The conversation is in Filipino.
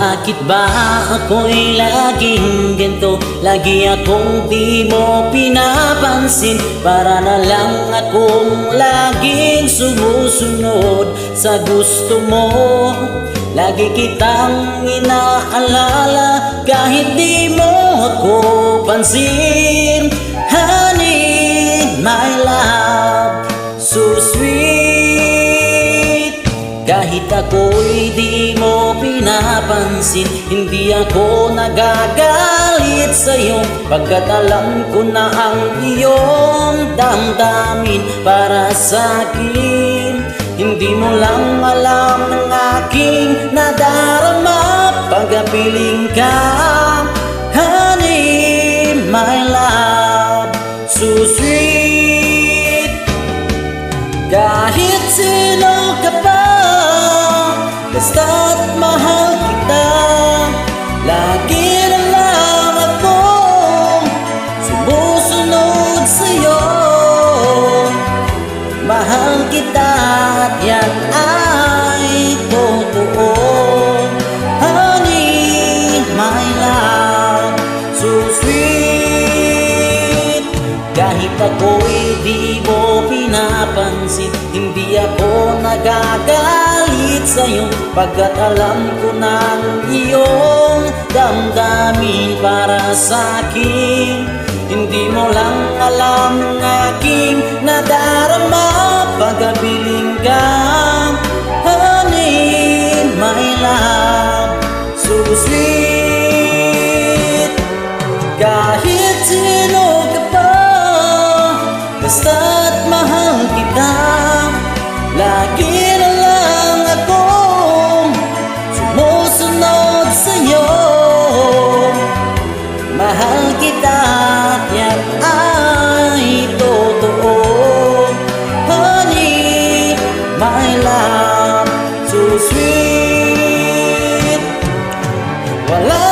Bakit ba ako'y laging ganito? Lagi akong di mo pinapansin. Para na lang akong laging sumusunod sa gusto mo. Lagi kitang inaalala kahit di mo ako pansin. Honey, my love, so sweet. Kahit ako'y di mo pinapansin, hindi ako nagagalit sa'yo, pagkat alam ko na ang iyong damdamin para sa'kin. Hindi mo lang alam ng aking nadarama pagkapiling ka. Honey, my love, so sweet. Kahit sino ka pa, basta't mahal kita. Lagi na lang akong sumusunod sa'yo. Mahal kita at yan ay totoo. Honey, my love, so sweet. Kahit ako'y di mo pinapansin, hindi ako nagagalit sa'yo, pagkat alam ko na ang iyong damdamin para sa'kin. Hindi mo lang alam ng aking nadarama pagkapiling ka. Honey, my love, so sweet. Kahit sino ka pa, basta't mahal kita. Lagi na lang akong sumusunod sa'yo. Mahal kita at yan ay totoo. Honey, my love, so sweet. Wala